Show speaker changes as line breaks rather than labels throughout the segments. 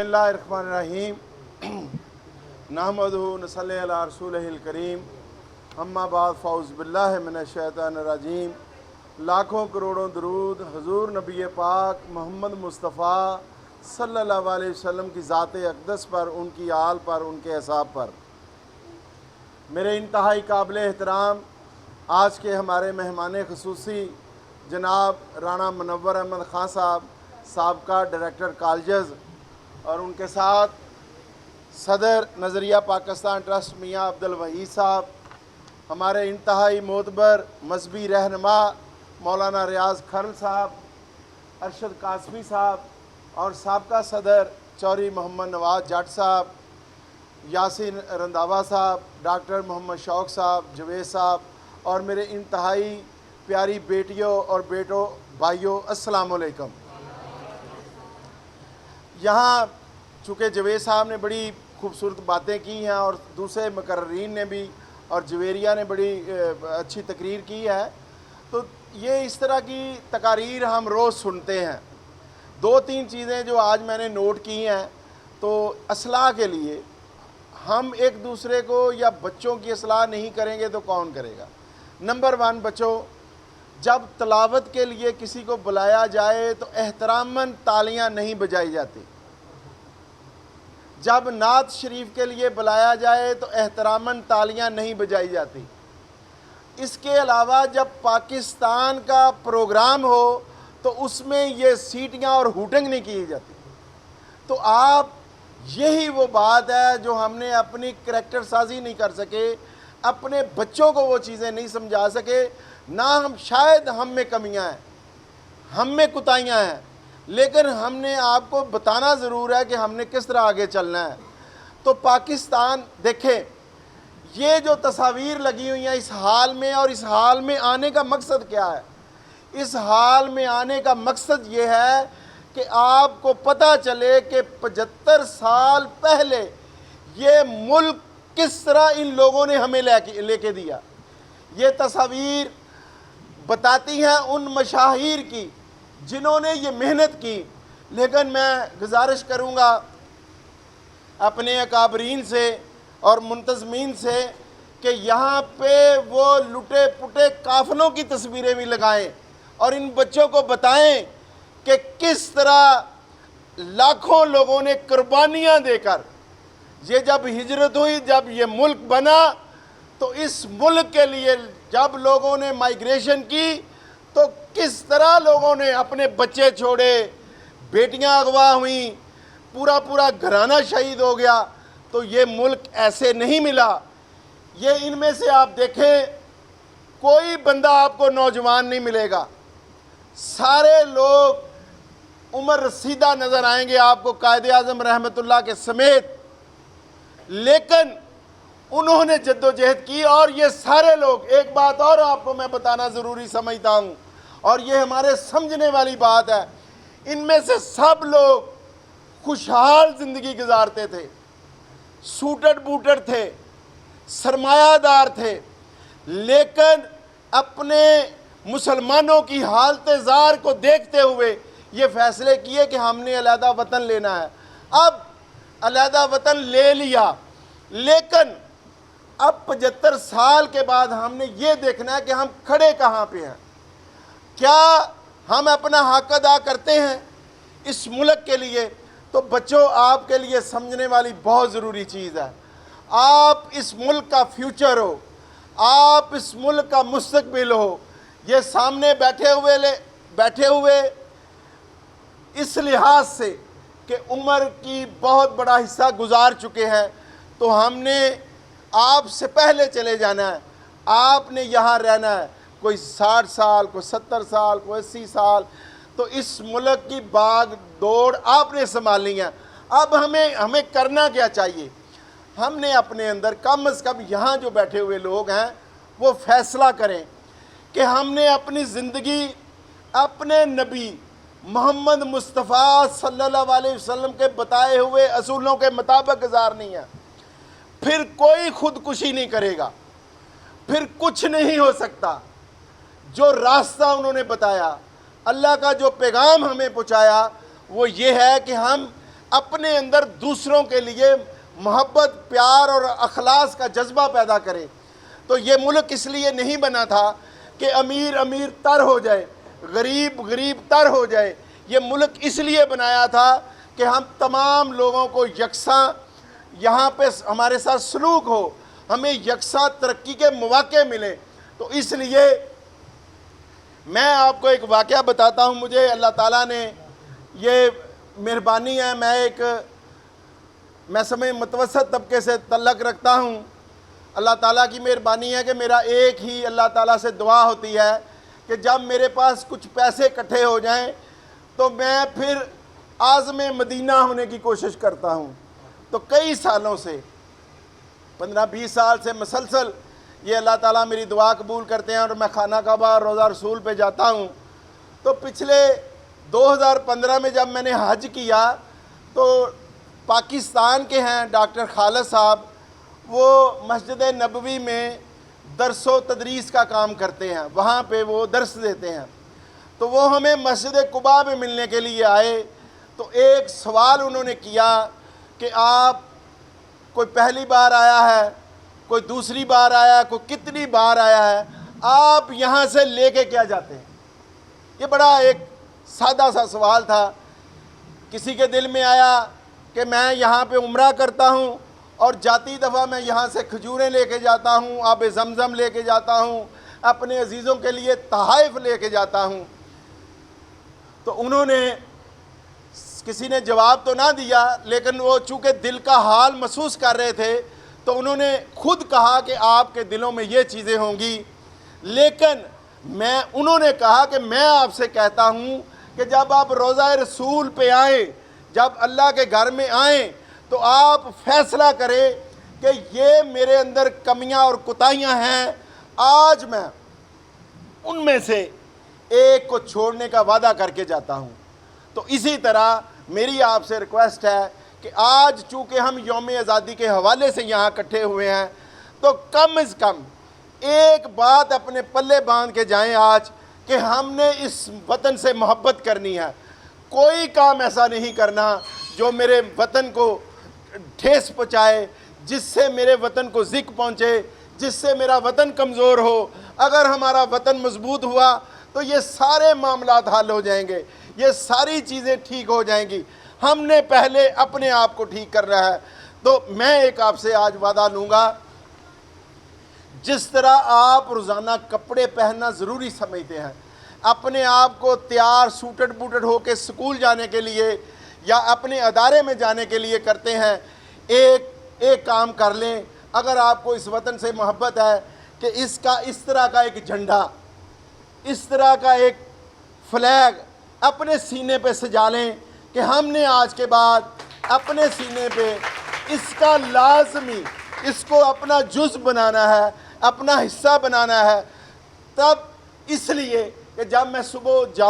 बिस्मिल्लाहिर्रहमानिर्रहीम नहमदुहु नसल्ली अला रसूलिहिल करीम अम्मा बाद फ़ौज़ बिल्लाहि मिनश्शैतानिर्रजीम। लाखों करोड़ों दरूद हजूर नबी पाक मोहम्मद मुस्तफ़ा सल्लल्लाहु अलैहि वसल्लम की ज़ात अक़दस पर, उनकी आल पर, उनके असाब पर। मेरे इंतहाई काबिल एहतराम आज के हमारे मेहमान ख़ुसूसी जनाब राना मुनव्वर अहमद ख़ान साहब, साबका डायरेक्टर कॉलेजेस, और उनके साथ सदर नज़रिया पाकिस्तान ट्रस्ट मियाँ अब्दुल वहीद साहब, हमारे इंतहाई मोतबर मजहबी रहनुमा मौलाना रियाज खरल साहब, अरशद कासमी साहब, और साबका सदर चौधरी मोहम्मद नवाज जट साहब, यासीन रंधावा साहब, डॉक्टर मोहम्मद शौक साहब, जवेद साहब, और मेरे इंतहाई प्यारी बेटियों और बेटों भाइयों, अस्सलाम वालेकुम। यहाँ चूँकि जवेद साहब ने बड़ी खूबसूरत बातें की हैं और दूसरे मुकर्रीन ने भी, और जवेरिया ने बड़ी अच्छी तकरीर की है, तो ये इस तरह की तकारीर हम रोज़ सुनते हैं। दो तीन चीज़ें जो आज मैंने नोट की हैं, तो असलाह के लिए हम एक दूसरे को या बच्चों की असलाह नहीं करेंगे तो कौन करेगा। नंबर वन, बच्चों, जब तलावत के लिए किसी को बुलाया जाए तो एहतरामन तालियां नहीं बजाई जाती। जब नात शरीफ के लिए बुलाया जाए तो एहतरामन तालियां नहीं बजाई जाती। इसके अलावा जब पाकिस्तान का प्रोग्राम हो तो उसमें ये सीटियां और हुटिंग नहीं की जाती। तो आप, यही वो बात है जो हमने अपनी करैक्टर साजी नहीं कर सके, अपने बच्चों को वो चीज़ें नहीं समझा सके। ना हम, शायद हम में कमियां हैं, हम में कुताहियां हैं, लेकिन हमने आपको बताना ज़रूर है कि हमने किस तरह आगे चलना है। तो पाकिस्तान देखें, ये जो तस्वीर लगी हुई हैं इस हाल में, और इस हाल में आने का मकसद क्या है? इस हाल में आने का मकसद ये है कि आपको पता चले कि 75 साल पहले ये मुल्क किस तरह इन लोगों ने हमें लेके दिया। ये तस्वीर बताती हैं उन मशाहिर की जिन्होंने ये मेहनत की। लेकिन मैं गुजारिश करूँगा अपने अकाबरीन से और मुंतज़मीन से कि यहाँ पे वो लुटे पुटे काफलों की तस्वीरें भी लगाएं और इन बच्चों को बताएं कि किस तरह लाखों लोगों ने कुर्बानियाँ देकर, ये जब हिजरत हुई, जब ये मुल्क बना, तो इस मुल्क के लिए जब लोगों ने माइग्रेशन की तो किस तरह लोगों ने अपने बच्चे छोड़े, बेटियां अगवा हुई, पूरा पूरा घराना शहीद हो गया। तो ये मुल्क ऐसे नहीं मिला। ये इनमें से आप देखें, कोई बंदा आपको नौजवान नहीं मिलेगा, सारे लोग उम्र रसीदा नज़र आएंगे आपको, कायदे आज़म रहमतुल्लाह के समेत। लेकिन उन्होंने जद्दोजहद की, और ये सारे लोग, एक बात और आपको मैं बताना ज़रूरी समझता हूँ, और ये हमारे समझने वाली बात है, इनमें से सब लोग खुशहाल ज़िंदगी गुजारते थे, सूटेड बूटेड थे, सरमायादार थे, लेकिन अपने मुसलमानों की हालत ज़ार को देखते हुए ये फ़ैसले किए कि हमने अलहदा वतन लेना है। अब अलहदा वतन ले लिया, लेकिन अब 75 साल के बाद हमने ये देखना है कि हम खड़े कहाँ पे हैं। क्या हम अपना हक अदा करते हैं इस मुल्क के लिए? तो बच्चों, आपके लिए समझने वाली बहुत ज़रूरी चीज़ है। आप इस मुल्क का फ्यूचर हो, आप इस मुल्क का मुस्तकबिल हो। ये सामने बैठे हुए इस लिहाज से कि उम्र की बहुत बड़ा हिस्सा गुजार चुके हैं, तो हमने आपसे पहले चले जाना है। आपने यहाँ रहना है, कोई 60 साल, कोई 70 साल, कोई 80 साल, तो इस मुल्क की भाग दौड़ आपने संभालनी है। अब हमें करना क्या चाहिए? हमने अपने अंदर कम से कम, यहाँ जो बैठे हुए लोग हैं वो फैसला करें कि हमने अपनी ज़िंदगी अपने नबी मोहम्मद मुस्तफ़ा सल्लल्लाहु अलैहि वसल्लम के बताए हुए असूलों के मुताबिक गुजारनी है। फिर कोई खुदकुशी नहीं करेगा, फिर कुछ नहीं हो सकता। जो रास्ता उन्होंने बताया, अल्लाह का जो पैगाम हमें पहुँचाया, वो ये है कि हम اپنے اندر دوسروں کے لیے محبت، پیار اور اخلاص کا جذبہ پیدا کریں۔ تو یہ ملک اس لیے نہیں بنا تھا کہ امیر امیر تر ہو جائے، غریب غریب تر ہو جائے۔ یہ ملک اس لیے بنایا تھا کہ ہم تمام لوگوں کو یکساں یہاں پہ ہمارے ساتھ سلوک ہو، ہمیں یکساں ترقی کے مواقع ملیں۔ تو اس لیے میں آپ کو ایک واقعہ بتاتا ہوں۔ مجھے اللہ تعالیٰ نے یہ مہربانی ہے، میں سمجھ متوسط طبقے سے تعلق رکھتا ہوں۔ اللہ تعالیٰ کی مہربانی ہے کہ میرا ایک ہی اللہ تعالیٰ سے دعا ہوتی ہے کہ جب میرے پاس کچھ پیسے اکٹھے ہو جائیں تو میں پھر عازم مدینہ ہونے کی کوشش کرتا ہوں۔ تو کئی سالوں سے 15-20 سال سے مسلسل یہ اللہ تعالیٰ میری دعا قبول کرتے ہیں اور میں خانہ کعبہ اور روضہ رسول پہ جاتا ہوں۔ تو پچھلے 2015 میں جب میں نے حج کیا تو پاکستان کے ہیں ڈاکٹر خالد صاحب، وہ مسجد نبوی میں درس و تدریس کا کام کرتے ہیں، وہاں پہ وہ درس دیتے ہیں۔ تو وہ ہمیں مسجد قباء میں ملنے کے لیے آئے۔ تو ایک سوال انہوں نے کیا کہ آپ کوئی پہلی بار آیا ہے، کوئی دوسری بار آیا ہے، کوئی کتنی بار آیا ہے، آپ یہاں سے لے کے کیا جاتے ہیں؟ یہ بڑا ایک سادہ سا سوال تھا۔ کسی کے دل میں آیا کہ میں یہاں پہ عمرہ کرتا ہوں اور جاتی دفعہ میں یہاں سے کھجوریں لے کے جاتا ہوں، آب زمزم لے کے جاتا ہوں، اپنے عزیزوں کے لیے تحائف لے کے جاتا ہوں۔ تو انہوں نے کسی نے جواب تو نہ دیا، لیکن وہ چونکہ دل کا حال محسوس کر رہے تھے تو انہوں نے خود کہا کہ آپ کے دلوں میں یہ چیزیں ہوں گی۔ لیکن انہوں نے کہا کہ میں آپ سے کہتا ہوں کہ جب آپ روضہ رسول پہ آئیں، جب اللہ کے گھر میں آئیں تو آپ فیصلہ کریں کہ یہ میرے اندر کمیاں اور کوتاہیاں ہیں، آج میں ان میں سے ایک کو چھوڑنے کا وعدہ کر کے جاتا ہوں۔ تو اسی طرح میری آپ سے ریکویسٹ ہے کہ آج چونکہ ہم یوم آزادی کے حوالے سے یہاں اکٹھے ہوئے ہیں تو کم از کم ایک بات اپنے پلے باندھ کے جائیں آج کہ ہم نے اس وطن سے محبت کرنی ہے۔ کوئی کام ایسا نہیں کرنا جو میرے وطن کو ٹھیس پہنچائے، جس سے میرے وطن کو ذک پہنچے، جس سے میرا وطن کمزور ہو۔ اگر ہمارا وطن مضبوط ہوا تو یہ سارے معاملات حل ہو جائیں گے، یہ ساری چیزیں ٹھیک ہو جائیں گی۔ ہم نے پہلے اپنے آپ کو ٹھیک کرنا ہے۔ تو میں ایک آپ سے آج وعدہ لوں گا، جس طرح آپ روزانہ کپڑے پہننا ضروری سمجھتے ہیں، اپنے آپ کو تیار سوٹڈ بوٹڈ ہو کے سکول جانے کے لیے یا اپنے ادارے میں جانے کے لیے کرتے ہیں، ایک کام کر لیں۔ اگر آپ کو اس وطن سے محبت ہے کہ اس طرح کا ایک جھنڈا، اس طرح کا ایک فلیگ اپنے سینے پہ سجا لیں کہ ہم نے آج کے بعد اپنے سینے پہ اس کا لازمی، اس کو اپنا جز بنانا ہے، اپنا حصہ بنانا ہے۔ تب اس لیے کہ جب میں صبح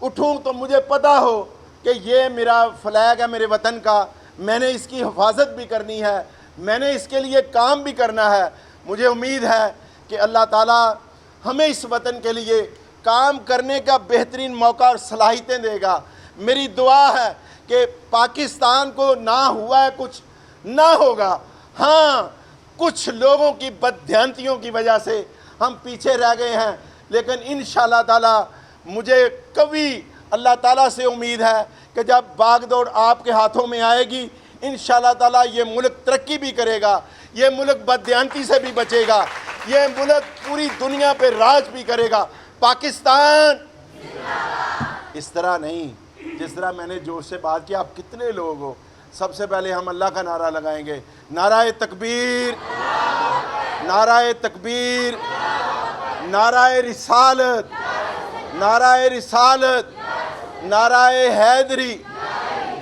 اٹھوں تو مجھے پتہ ہو کہ یہ میرا فلیگ ہے میرے وطن کا، میں نے اس کی حفاظت بھی کرنی ہے، میں نے اس کے لیے کام بھی کرنا ہے۔ مجھے امید ہے کہ اللہ تعالیٰ ہمیں اس وطن کے لیے کام کرنے کا بہترین موقع اور صلاحیتیں دے گا۔ میری دعا ہے کہ پاکستان کو نہ ہوا ہے کچھ، نہ ہوگا۔ ہاں، کچھ لوگوں کی بددھیانتیوں کی وجہ سے ہم پیچھے رہ گئے ہیں، لیکن انشاءاللہ تعالیٰ مجھے کبھی اللہ تعالیٰ سے امید ہے کہ جب باغ دوڑ آپ کے ہاتھوں میں آئے گی، انشاءاللہ تعالیٰ یہ ملک ترقی بھی کرے گا، یہ ملک بددھیانتی سے بھی بچے گا، یہ ملک پوری دنیا پہ راج بھی کرے گا۔ پاکستان اس طرح نہیں جس طرح میں نے جوش سے بات کی۔ آپ کتنے لوگ ہو؟ سب سے پہلے ہم اللہ کا نعرہ لگائیں گے، نعرہ تکبیر، نعرہ تکبیر، نعرہ رسالت، نعرہ رسالت، نعرہ حیدری،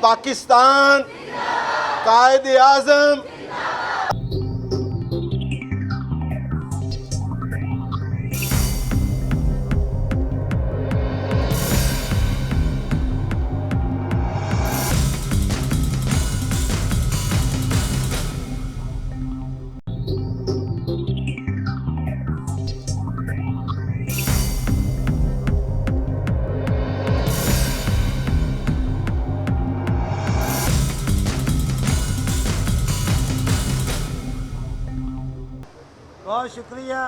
پاکستان، قائد اعظم
बहुत शुक्रिया।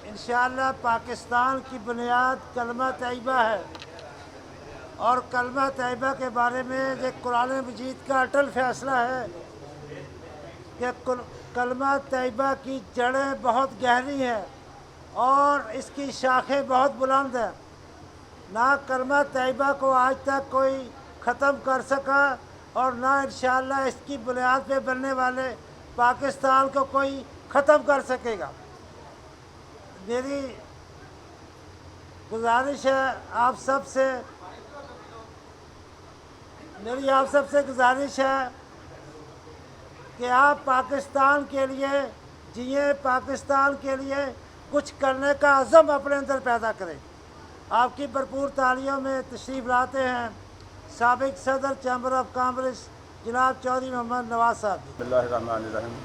इंशाअल्लाह पाकिस्तान की बुनियाद कलमा तैयबा है और कलमा तैयबा के बारे में जो कुरान मजीद का अटल फैसला है कि कलमा तैयबा की जड़ें बहुत गहरी हैं और इसकी शाखें बहुत बुलंद हैं। ना कलमा तैयबा को आज तक कोई ख़त्म कर सका और ना इंशाअल्लाह इसकी बुनियाद पे बनने वाले पाकिस्तान को कोई ख़त्म कर सकेगा। मेरी गुजारिश है आप सबसे गुजारिश है कि आप पाकिस्तान के लिए जिए, पाकिस्तान के लिए कुछ करने का अज़म अपने अंदर पैदा करें। आपकी भरपूर तालियों में तशरीफ़ लाते हैं साबिक़ सदर चैम्बर ऑफ कॉमर्स जनाब चौधरी मोहम्मद नवाज साहब।
बिस्मिल्लाहिर्रहमानिर्रहीम।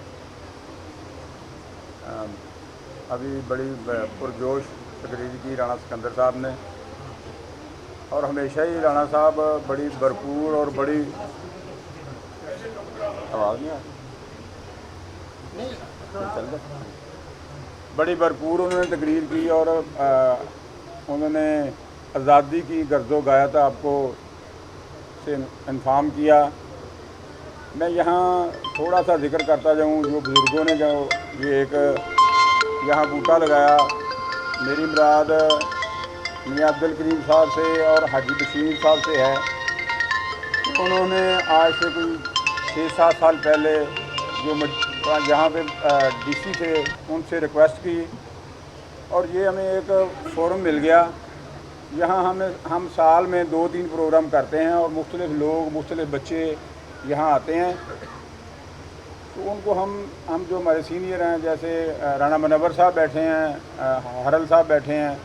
अभी बड़ी पुरजोश तकरीर की राणा सिकंदर साहब ने, और हमेशा ही राणा साहब बड़ी भरपूर और बड़ी आवाज़ नहीं चल रहा बड़ी भरपूर उन्होंने तकरीर की और उन्होंने आज़ादी की गर्ज़ो गायत आपको से इन्फॉर्म किया। मैं यहाँ थोड़ा सा जिक्र करता जाऊँ, जो बुज़ुर्गों ने जो ये एक यहाँ बूटा लगाया, मेरी मुराद मियां अब्दुल करीम साहब से और हाजी बशीर साहब से है। उन्होंने आज से कोई 6-7 साल पहले जो यहाँ पे डीसी थे उनसे रिक्वेस्ट की और ये हमें एक फ़ोरम मिल गया। यहाँ हम साल में 2-3 प्रोग्राम करते हैं और मुख्तलिफ़ लोग, मुख्तलिफ़ बच्चे यहाँ आते हैं। तो उनको हम जो हमारे सीनियर हैं, जैसे राणा मुनव्वर साहब बैठे हैं, हरल साहब बैठे हैं,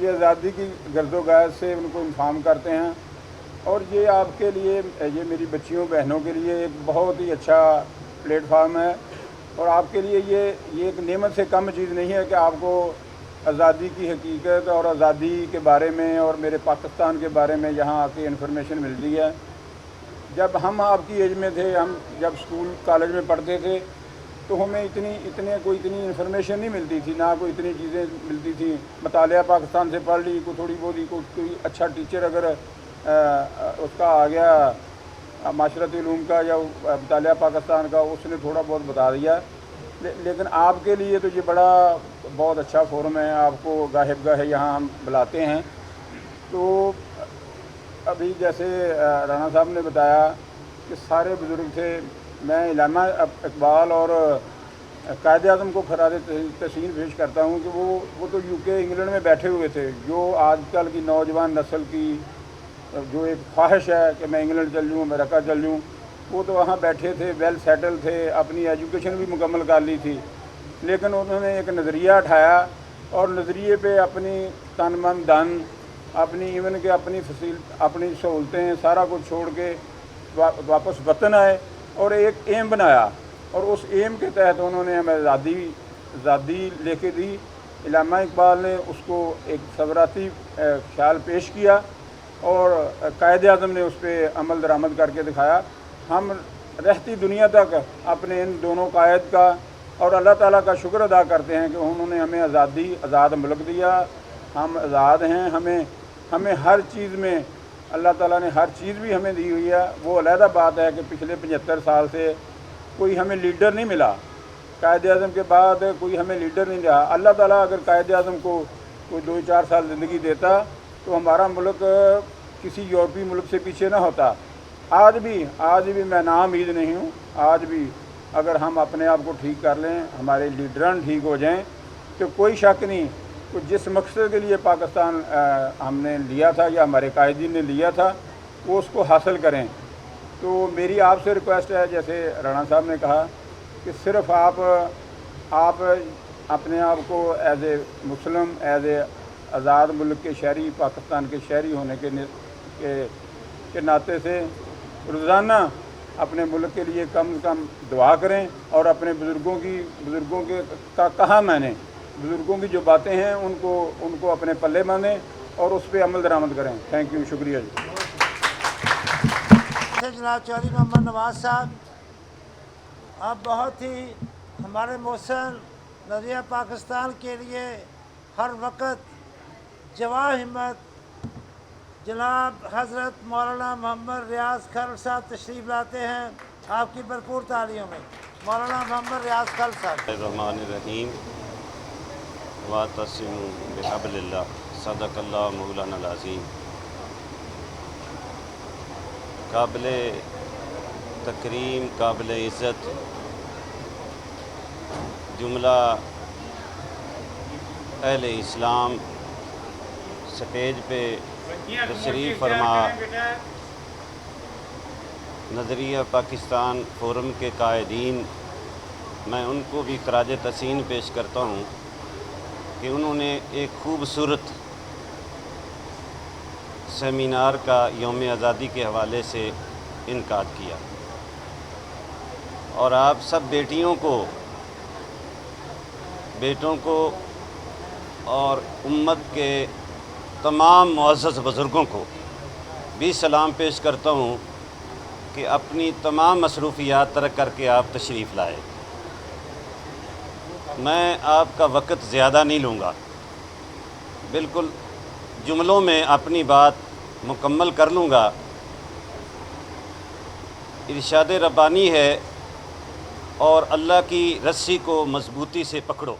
ये आज़ादी की गर्ज़ो-गायत से उनको इन्फॉर्म करते हैं। और ये आपके लिए, ये मेरी बच्चियों बहनों के लिए एक बहुत ही अच्छा प्लेटफार्म है और आपके लिए ये एक नेमत से कम चीज़ नहीं है कि आपको आज़ादी की हकीकत और आज़ादी के बारे में और मेरे पाकिस्तान के बारे में यहाँ आके इन्फॉर्मेशन मिलती है। जब हम आपकी एज में थे, हम जब स्कूल कॉलेज में पढ़ते थे, तो हमें इतनी इन्फॉर्मेशन नहीं मिलती थी, ना कोई इतनी चीज़ें मिलती थी। मतालिया पाकिस्तान से पढ़ ली, थोड़ी बहुत ही कोई अच्छा टीचर अगर उसका आ गया माशरती उलूम का या मतालिया पाकिस्तान का, उसने थोड़ा बहुत बता दिया। लेकिन आपके लिए तो ये बहुत अच्छा फोरम है, आपको गाहिब गाहे यहाँ हम बुलाते हैं। तो अभी जैसे राणा साहब ने बताया कि सारे बुज़ुर्ग थे, मैं इलामा इकबाल और कायद आज़म को खराज तहसीन पेश करता हूँ कि वो तो यूके इंग्लैंड में बैठे हुए थे। जो आजकल की नौजवान नस्ल की जो एक ख्वाहिश है कि मैं इंग्लैंड चल जाऊँ, अमेरिका चल जाऊँ, वो तो वहाँ बैठे थे, वेल सेटल थे, अपनी एजुकेशन भी मुकम्मल कर ली थी। लेकिन उन्होंने एक नज़रिया उठाया और नज़रिए पे अपनी तन मन धन, अपनी इवन के अपनी सहूलतें सारा कुछ छोड़ के वापस वतन आए और एक एम बनाया और उस एम के तहत उन्होंने हमें आज़ादी लेके दी। इलामा इकबाल ने उसको एक सवराती ख्याल पेश किया और कायद आज़म ने उस पर अमल दरामद करके दिखाया। हम रहती दुनिया तक अपने इन दोनों कायद का और अल्लाह ताला का शुक्र अदा करते हैं कि उन्होंने हमें आज़ाद मुल्क दिया। हम आज़ाद हैं, हमें हर चीज़ में अल्लाह ताला ने हर चीज़ भी हमें दी हुई है। वो अलहदा बात है कि पिछले 75 साल से कोई हमें लीडर नहीं मिला, कायद आज़म के बाद कोई हमें लीडर नहीं दिया। अल्लाह ताला अगर कायद आज़म को कोई 2-4 साल ज़िंदगी देता तो हमारा मुल्क किसी यूरोपीय मुल्क से पीछे ना होता। आज भी मैं नाउम्मीद नहीं हूँ। आज भी अगर हम अपने आप को ठीक कर लें, हमारे लीडरान ठीक हो जाएं, तो कोई शक नहीं तो जिस मकसद के लिए पाकिस्तान हमने लिया था या हमारे कायदीन ने लिया था, वो उसको हासिल करें। तो मेरी आपसे रिक्वेस्ट है, जैसे राणा साहब ने कहा कि सिर्फ़ आप अपने आप को as a Muslim, as a आज़ाद मुल्क के शहरी, पाकिस्तान के शहरी होने के नाते से रोज़ाना अपने मुल्क के लिए कम से कम दुआ करें और अपने बुज़ुर्गों का कहा मैंने बुज़ुर्गों की जो बातें हैं उनको अपने पल्ले बांधें और उस पर अमल दरामद करें। थैंक यू, शुक्रिया जी।
जनाब चौधरी मोहम्मद नवाज साहब, आप बहुत ही हमारे मोहसिन नज़रिया पाकिस्तान के लिए हर वक्त जवा हिम्मत जनाब हज़रत मौलाना मोहम्मद रियाज खल साहब तशरीफ़ लाते हैं। आपकी भरपूर तालियों में मौलाना मोहम्मद रियाज खल साहब।
रहमानिर्रहीम वातसिमु बिहब्लिल्लाह सदक़ल्लाहु मौलाना अज़ीम। काबिल तकरीम काबिल इज़्ज़त जुमला अहले इस्लाम स्टेज पे तशरीफ़ फरमा नज़रिया पाकिस्तान फ़ोरम के कायदीन, मैं उनको भी खराज तहसीन पेश करता हूँ कि उन्होंने एक खूबसूरत सेमिनार का यौम आज़ादी के हवाले से इनकाद किया और आप सब बेटों को और उम्मत के तमाम मुअज़्ज़ज़ बुज़ुर्गों को भी सलाम पेश करता हूँ कि अपनी तमाम मसरूफ़ियात तरक करके आप तशरीफ़ लाए। मैं आपका वक़्त ज़्यादा नहीं लूँगा, बिल्कुल जुमलों में अपनी बात मुकम्मल कर लूँगा। इरशाद रब्बानी है और अल्लाह की रस्सी को मज़बूती से पकड़ो।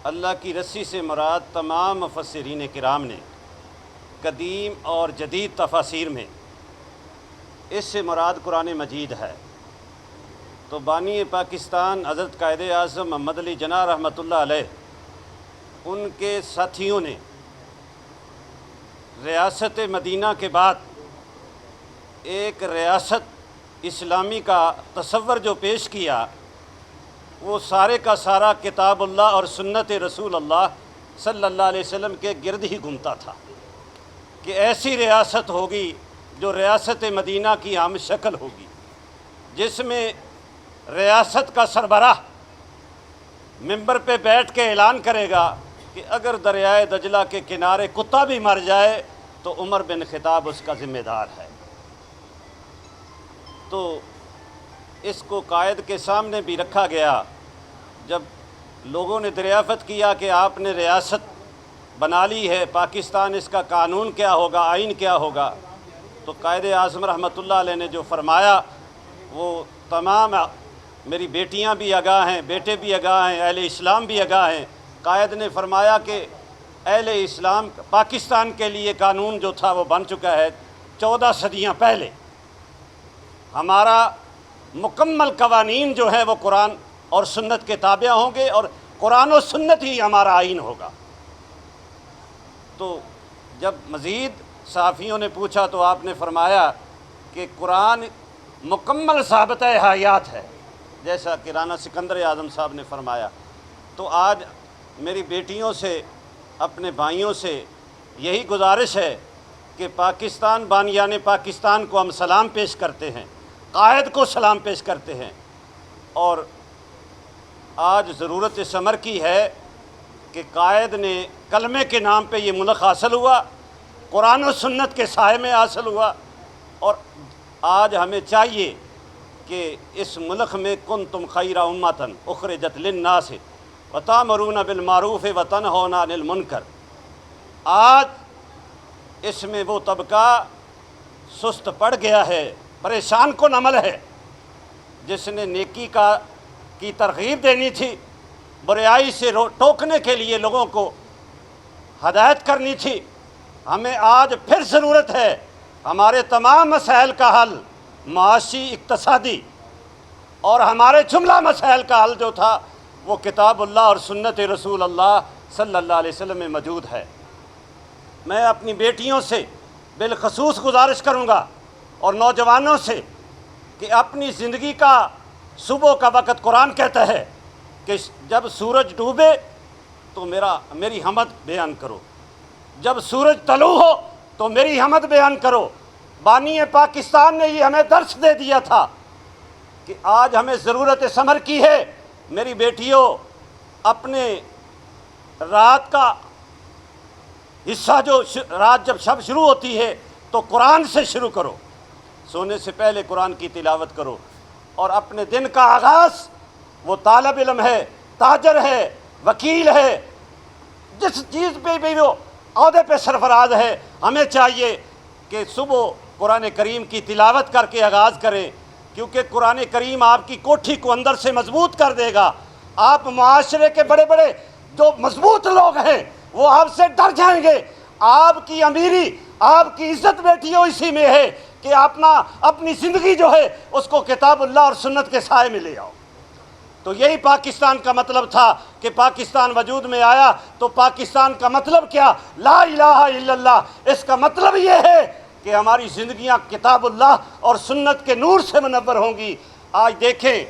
अल्लाह की रस्सी से मुराद तमाम मुफस्सिरीन किराम ने कदीम और जदीद तफासीर में इससे मुराद कुरान मजीद है। तो बानी पाकिस्तान हज़रत कायदे आज़म मोहम्मद अली जना रहमतुल्लाह अलैह उनके साथियों ने रियासत मदीना के बाद एक रियासत इस्लामी का तसव्वुर जो पेश किया, वो सारे का सारा किताबुल्लाह और सुन्नत रसूल अल्लाह सल्लल्लाहु अलैहि वसल्लम के गिर्द ही घूमता था कि ऐसी रियासत होगी जो रियासत मदीना की हम शक्ल होगी, जिसमें रियासत का सरबराह मिंबर पे बैठ के ऐलान करेगा कि अगर दरियाए दजला के किनारे कुत्ता भी मर जाए तो उमर बिन खिताब उसका ज़िम्मेदार है। तो इसको कायद के सामने भी रखा गया। जब लोगों ने दरियाफ़त किया कि आपने रियासत बना ली है पाकिस्तान, इसका कानून क्या होगा, आइन क्या होगा, तो कायद आज़म रहमतुल्लाह अलैह ने जो फरमाया वो तमाम मेरी बेटियां भी आगाह हैं, बेटे भी आगाह हैं, अहले इस्लाम भी आगाह हैं। कायद ने फरमाया कि अहले इस्लाम पाकिस्तान के लिए कानून जो था वो बन चुका है 14 सदियाँ पहले। हमारा मुकम्मल कवानीन जो है वो कुरान और सुन्नत के ताबिया होंगे और कुरान और सुन्नत ही हमारा आइन होगा। तो जब मज़ीद सहाफ़ियों ने पूछा तो आपने फरमाया कि कुरान मुकम्मल साबित हयात है, जैसा कि राना सिकंदर आज़म साहब ने फरमाया। तो आज मेरी बेटियों से, अपने भाइयों से यही गुजारिश है कि पाकिस्तान बानियाने पाकिस्तान को हम सलाम पेश करते हैं, कायद को सलाम पेश करते हैं। और आज ज़रूरत इस अमर की है कि कायद ने कलमे के नाम पे ये मुल्क हासिल हुआ, कुरान और सुन्नत के साए में हासिल हुआ। और आज हमें चाहिए कि इस मुल्क में कुंतुम खैरा उम्मतन उखरिजत लिन्नास व तामरून बिल मारूफ व तनहौना अनिल मुनकर। आज इसमें वो तबका सुस्त पड़ गया है, परेशान कुन अमल है, जिसने नेकी की तरगीब देनी थी, बुराई से टोकने के लिए लोगों को हदायत करनी थी। हमें आज फिर ज़रूरत है हमारे तमाम मसाइल का हल, माशी, इक्तसादी और हमारे जुमला मसाइल का हल जो था वो किताबुल्लाह और सुन्नत रसूल अल्लाह सल्लल्लाहु अलैहि वसल्लम में मौजूद है। मैं अपनी बेटियों से बिलखसूस गुजारिश करूँगा और नौजवानों से कि अपनी ज़िंदगी का सुबह का वक़्त कुरान कहता है कि जब सूरज डूबे तो मेरी हमद बयान करो, जब सूरज तलू हो तो मेरी हमद बयान करो। बानी पाकिस्तान ने ये हमें दर्स दे दिया था कि आज हमें ज़रूरत समर की है। मेरी बेटियों, अपने रात का हिस्सा जो रात जब शब शुरू होती है तो कुरान से शुरू करो, सोने से पहले कुरान की तिलावत करो और अपने दिन का आगाज़ وہ طالب علم ہے، تاجر ہے، وکیل ہے، جس چیز پہ بھی وہ عہدے پہ سرفراز ہے، ہمیں چاہیے کہ صبح قرآن کریم کی تلاوت کر کے آغاز کریں، کیونکہ قرآن کریم آپ کی کوٹھی کو اندر سے مضبوط کر دے گا۔ آپ معاشرے کے بڑے بڑے جو مضبوط لوگ ہیں وہ آپ سے ڈر جائیں گے۔ آپ کی امیری، آپ کی عزت بیٹیوں اسی میں ہے کہ اپنی زندگی جو ہے اس کو کتاب اللہ اور سنت کے سائے میں لے آؤ۔ تو یہی پاکستان کا مطلب تھا کہ پاکستان وجود میں آیا تو پاکستان کا مطلب کیا؟ لا الہ الا اللہ۔ اس کا مطلب یہ ہے کہ ہماری زندگیاں کتاب اللہ اور سنت کے نور سے منور ہوں گی۔ آج دیکھیں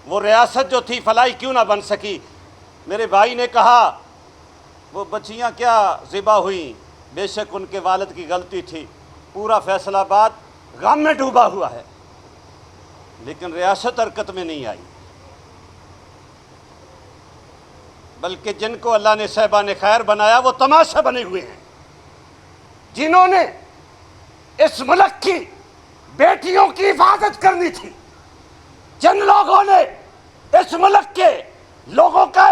وہ ریاست جو تھی فلاحی کیوں نہ بن سکی۔ میرے بھائی نے کہا وہ بچیاں کیا ذبح ہوئیں، بے شک ان کے والد کی غلطی تھی، پورا فیصل آباد غم میں ڈوبا ہوا ہے، لیکن ریاست حرکت میں نہیں آئی، بلکہ جن کو اللہ نے صاحبان خیر بنایا وہ تماشا بنے ہوئے ہیں، جنہوں نے اس ملک کی بیٹیوں کی حفاظت کرنی تھی، جن لوگوں نے اس ملک کے لوگوں کا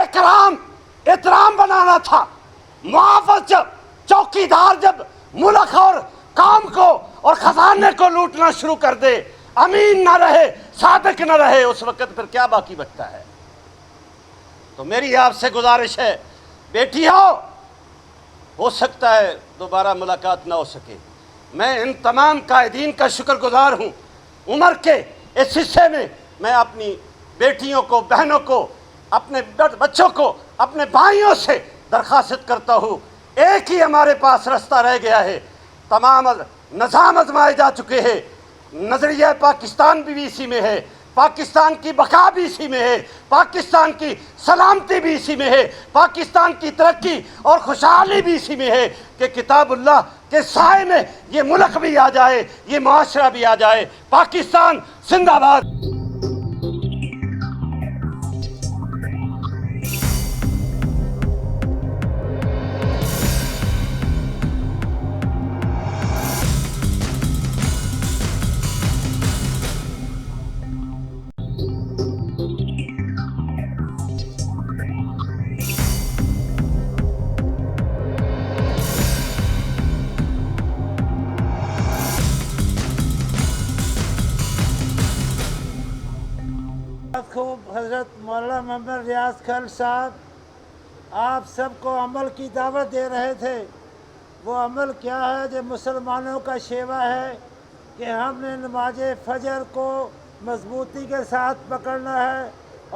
احترام بنانا تھا، محافظ جب چوکیدار جب ملک اور قوم کو اور خزانے کو لوٹنا شروع کر دے، امین نہ رہے، صادق نہ رہے، اس وقت پھر کیا باقی بچتا ہے؟ تو میری آپ سے گزارش ہے بیٹیوں، ہو سکتا ہے دوبارہ ملاقات نہ ہو سکے، میں ان تمام قائدین کا شکر گزار ہوں۔ عمر کے اس حصے میں میں اپنی بیٹیوں کو، بہنوں کو، اپنے بچوں کو، اپنے بھائیوں سے درخواست کرتا ہوں، ایک ہی ہمارے پاس رستہ رہ گیا ہے، تمام نظام آزمائے جا چکے ہیں، نظریہ پاکستان بھی اسی میں ہے، پاکستان کی بقا بھی اسی میں ہے، پاکستان کی سلامتی بھی اسی میں ہے، پاکستان کی ترقی اور خوشحالی بھی اسی میں ہے کہ کتاب اللہ کے سائے میں یہ ملک بھی آ جائے، یہ معاشرہ بھی آ جائے۔ پاکستان زندہ باد۔
خوب حضرت مولانا محمد ریاض خان صاحب آپ سب کو عمل کی دعوت دے رہے تھے۔ وہ عمل کیا ہے جو مسلمانوں کا شیوا ہے کہ ہم نے نماز فجر کو مضبوطی کے ساتھ پکڑنا ہے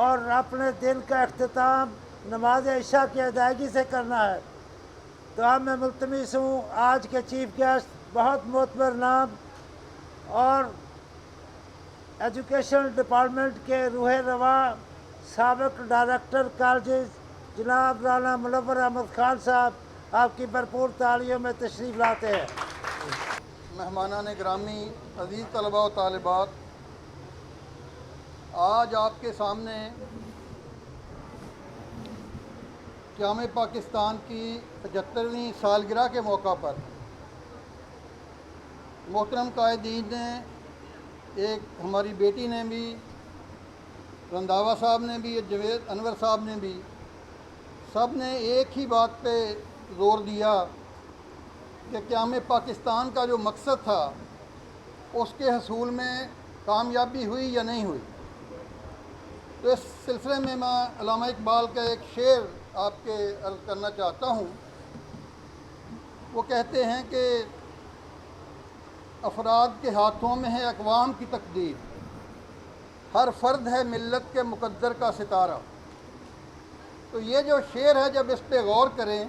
اور اپنے دن کا اختتام نماز عشاء کی ادائیگی سے کرنا ہے۔ تو اب میں ملتمس ہوں آج کے چیف گیسٹ بہت معتبر نام اور ایجوکیشن ڈپارٹمنٹ کے روح رواں سابق ڈائریکٹر کالجز جناب رانا منور احمد خان صاحب آپ کی بھرپور تالیوں میں تشریف لاتے ہیں۔
مہمانان گرامی، عزیز طلباء و طالبات، آج آپ کے سامنے قیام پاکستان کی 75ویں سالگرہ کے موقع پر محترم قائدین نے، ایک ہماری بیٹی نے بھی، رنداوا صاحب نے بھی، جوید انور صاحب نے بھی، سب نے ایک ہی بات پہ زور دیا کہ قیام پاکستان کا جو مقصد تھا اس کے حصول میں کامیابی ہوئی یا نہیں ہوئی۔ تو اس سلسلے میں علامہ اقبال کا ایک شعر آپ کے عرض کرنا چاہتا ہوں۔ وہ کہتے ہیں کہ افراد کے ہاتھوں میں ہے اقوام کی تقدیر، ہر فرد ہے ملت کے مقدر کا ستارہ۔ تو یہ جو شعر ہے جب اس پہ غور کریں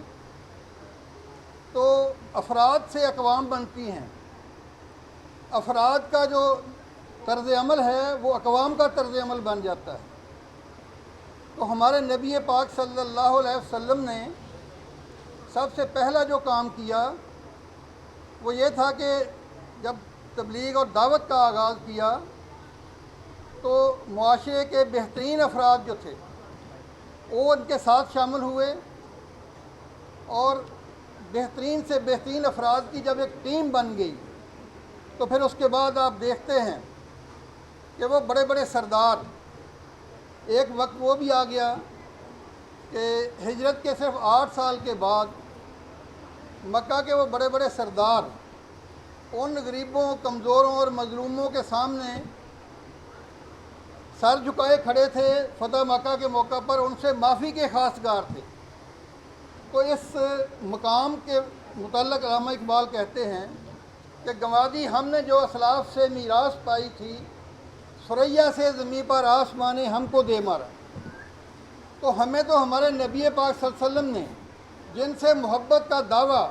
تو افراد سے اقوام بنتی ہیں، افراد کا جو طرز عمل ہے وہ اقوام کا طرز عمل بن جاتا ہے۔ تو ہمارے نبی پاک صلی اللہ علیہ وسلم نے سب سے پہلا جو کام کیا وہ یہ تھا کہ جب تبلیغ اور دعوت کا آغاز کیا تو معاشرے کے بہترین افراد جو تھے وہ ان کے ساتھ شامل ہوئے، اور بہترین سے بہترین افراد کی جب ایک ٹیم بن گئی تو پھر اس کے بعد آپ دیکھتے ہیں کہ وہ بڑے بڑے سردار ایک وقت وہ بھی آ گیا کہ ہجرت کے صرف 8 سال کے بعد مکہ کے وہ بڑے بڑے سردار ان غریبوں، کمزوروں اور مظلوموں کے سامنے سر جھکائے کھڑے تھے فتح مکہ کے موقع پر، ان سے معافی کے خواستگار تھے۔ تو اس مقام کے متعلق علامہ اقبال کہتے ہیں کہ گنوادی ہم نے جو اسلاف سے میراث پائی تھی، ثریا سے زمیں پر آسمان نے ہم کو دے مارا۔ تو ہمیں تو ہمارے نبی پاک صلی اللہ علیہ وسلم نے، جن سے محبت کا دعویٰ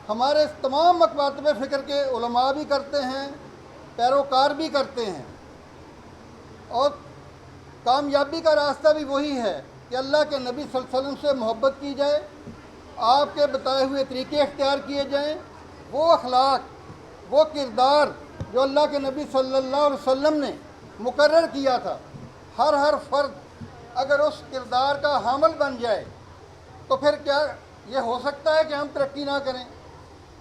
ہمارے تمام مکاتب فکر کے علماء بھی کرتے ہیں، پیروکار بھی کرتے ہیں، اور کامیابی کا راستہ بھی وہی ہے کہ اللہ کے نبی صلی اللہ علیہ وسلم سے محبت کی جائے، آپ کے بتائے ہوئے طریقے اختیار کیے جائیں، وہ اخلاق، وہ کردار جو اللہ کے نبی صلی اللہ علیہ وسلم نے مقرر کیا تھا، ہر فرد اگر اس کردار کا حامل بن جائے تو پھر کیا یہ ہو سکتا ہے کہ ہم ترقی نہ کریں؟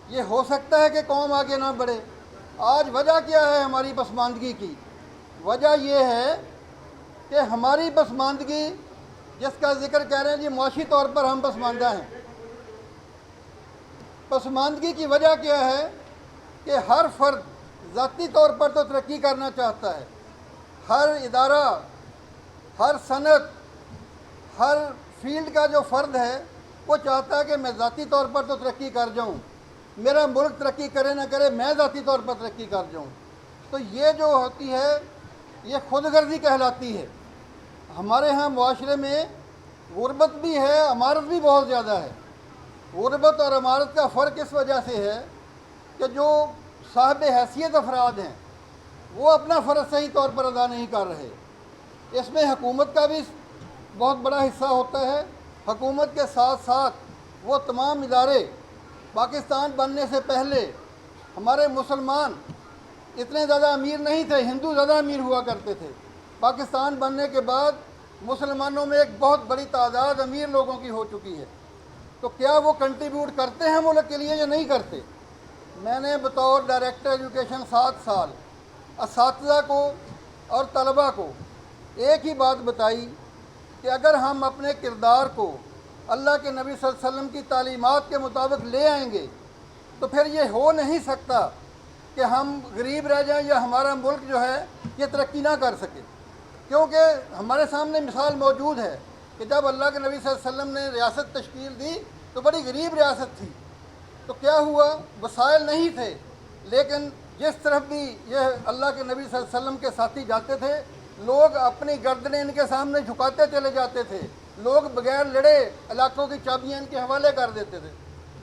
یہ ہو سکتا ہے کہ قوم آگے نہ بڑھے؟ آج وجہ کیا ہے ہماری پسماندگی کی؟ وجہ یہ ہے کہ ہماری پسماندگی، جس کا ذکر کہہ رہے ہیں جی معاشی طور پر ہم پسماندہ ہیں، پسماندگی کی وجہ کیا ہے کہ ہر فرد ذاتی طور پر تو ترقی کرنا چاہتا ہے، ہر ادارہ، ہر صنعت، ہر فیلڈ کا جو فرد ہے وہ چاہتا ہے کہ میں ذاتی طور پر تو ترقی کر جاؤں، میرا ملک ترقی کرے نہ کرے، میں ذاتی طور پر ترقی کر جاؤں۔ تو یہ جو ہوتی ہے یہ خود غرضی کہلاتی ہے۔ ہمارے ہاں معاشرے میں غربت بھی ہے، عمارت بھی بہت زیادہ ہے۔ غربت اور عمارت کا فرق اس وجہ سے ہے کہ جو صاحب حیثیت افراد ہیں وہ اپنا فرض صحیح طور پر ادا نہیں کر رہے۔ اس میں حکومت کا بھی بہت بڑا حصہ ہوتا ہے۔ حکومت کے ساتھ ساتھ وہ تمام ادارے، پاکستان بننے سے پہلے ہمارے مسلمان اتنے زیادہ امیر نہیں تھے، ہندو زیادہ امیر ہوا کرتے تھے۔ پاکستان بننے کے بعد مسلمانوں میں ایک بہت بڑی تعداد امیر لوگوں کی ہو چکی ہے۔ تو کیا وہ کنٹریبیوٹ کرتے ہیں ملک کے لیے یا نہیں کرتے؟ میں نے بطور ڈائریکٹر ایجوکیشن 7 سال اساتذہ کو اور طلباء کو ایک ہی بات بتائی کہ اگر ہم اپنے کردار کو اللہ کے نبی صلی اللہ علیہ وسلم کی تعلیمات کے مطابق لے آئیں گے تو پھر یہ ہو نہیں سکتا کہ ہم غریب رہ جائیں یا ہمارا ملک جو ہے یہ ترقی نہ کر سکے، کیونکہ ہمارے سامنے مثال موجود ہے کہ جب اللہ کے نبی صلی اللہ علیہ وسلم نے ریاست تشکیل دی تو بڑی غریب ریاست تھی، تو کیا ہوا؟ وسائل نہیں تھے، لیکن جس طرف بھی یہ اللہ کے نبی صلی اللہ علیہ وسلم کے ساتھی جاتے تھے لوگ اپنی گردنیں ان کے سامنے جھکاتے چلے جاتے تھے، لوگ بغیر لڑے علاقوں کی چابیاں ان کے حوالے کر دیتے تھے۔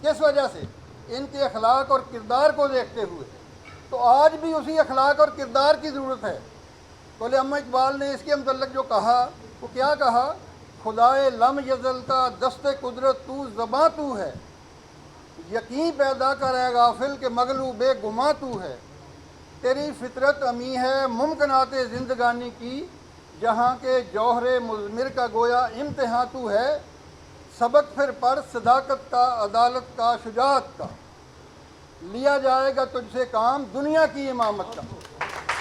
کس وجہ سے؟ ان کے اخلاق اور کردار کو دیکھتے ہوئے۔ تو آج بھی اسی اخلاق اور کردار کی ضرورت ہے۔ تو علامہ اقبال نے اس کے متعلق جو کہا وہ کیا کہا؟ خدائے لم یزل کا دست قدرت تو زباں تو ہے، یقین پیدا کرے غافل کہ مغلوب گماں تو ہے، تیری فطرت امی ہے ممکنات زندگانی کی، جہاں کے جوہر مضمر کا گویا امتحان تو ہے، سبق پھر پڑھ صداقت کا، عدالت کا، شجاعت کا، لیا جائے گا تجھ سے کام دنیا کی امامت کا۔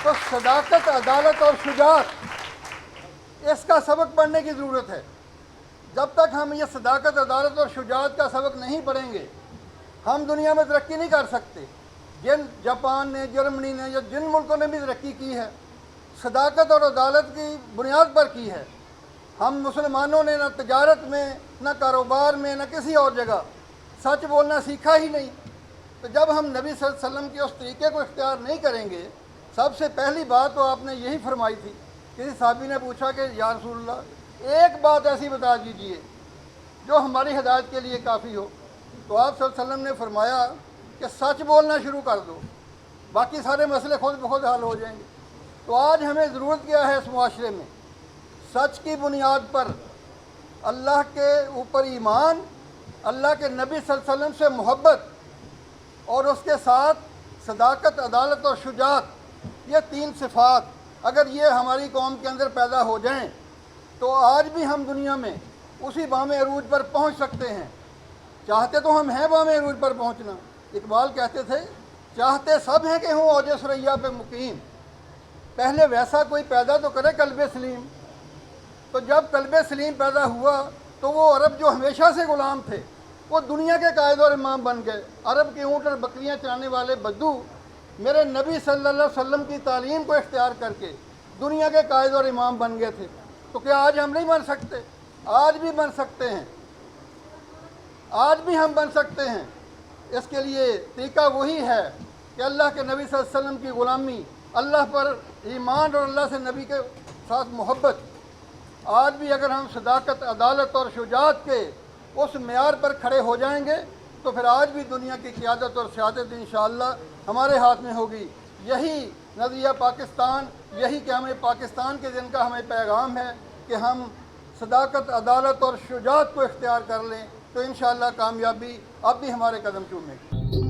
تو صداقت، عدالت اور شجاعت، اس کا سبق پڑھنے کی ضرورت ہے۔ جب تک ہم یہ صداقت، عدالت اور شجاعت کا سبق نہیں پڑھیں گے ہم دنیا میں ترقی نہیں کر سکتے۔ جن جاپان نے، جرمنی نے یا جن ملکوں نے بھی ترقی کی ہے صداقت اور عدالت کی بنیاد پر کی ہے۔ ہم مسلمانوں نے نہ تجارت میں، نہ کاروبار میں، نہ کسی اور جگہ سچ بولنا سیکھا ہی نہیں۔ تو جب ہم نبی صلی اللہ علیہ وسلم کے اس طریقے کو اختیار نہیں کریں گے، سب سے پہلی بات تو آپ نے یہی فرمائی تھی، کسی صحابی نے پوچھا کہ یا رسول اللہ ایک بات ایسی بتا دیجئے جو ہماری ہدایت کے لیے کافی ہو۔ تو آپ صلی اللہ علیہ وسلم نے فرمایا کہ سچ بولنا شروع کر دو، باقی سارے مسئلے خود بخود حل ہو جائیں گے۔ تو آج ہمیں ضرورت کیا ہے اس معاشرے میں؟ سچ کی بنیاد پر اللہ کے اوپر ایمان، اللہ کے نبی صلی اللہ علیہ وسلم سے محبت، اور اس کے ساتھ صداقت، عدالت اور شجاعت، یہ 3 صفات اگر یہ ہماری قوم کے اندر پیدا ہو جائیں تو آج بھی ہم دنیا میں اسی بام عروج پر پہنچ سکتے ہیں۔ چاہتے تو ہم ہیں بام عروج پر پہنچنا۔ اقبال کہتے تھے چاہتے سب ہیں کہ ہوں اوج ثریا پہ مقیم، پہلے ویسا کوئی پیدا تو کرے قلب سلیم۔ तो जब कल्बे सलीम पैदा हुआ तो वो अरब जो हमेशा से ग़ुलाम थे वो दुनिया के कायद और इमाम बन गए। अरब के ऊँट और बकरियाँ चराने वाले बद्दू मेरे नबी सल्लल्लाहु अलैहि वसल्लम की तालीम को इख्तियार करके दुनिया के कायद और इमाम बन गए थे। तो क्या आज हम नहीं बन सकते? आज भी बन सकते हैं, आज भी हम बन सकते हैं। इसके लिए तरीका वही है कि अल्लाह के नबी सल्लल्लाहु अलैहि वसल्लम की ग़ुलामी, अल्लाह पर ईमान और अल्लाह से नबी के साथ मोहब्बत। आज भी अगर हम सदाकत, अदालत और शुजात के उस मेयार पर खड़े हो जाएंगे तो फिर आज भी दुनिया की क़ियादत और सियादत इंशाअल्लाह हमारे हाथ में होगी। यही नज़रिया पाकिस्तान, यही क़याम पाकिस्तान के दिन का हमें पैगाम है कि हम सदाकत, अदालत और शुजात को इख्तियार कर लें तो इंशाअल्लाह कामयाबी अब भी हमारे कदम चूमेगी।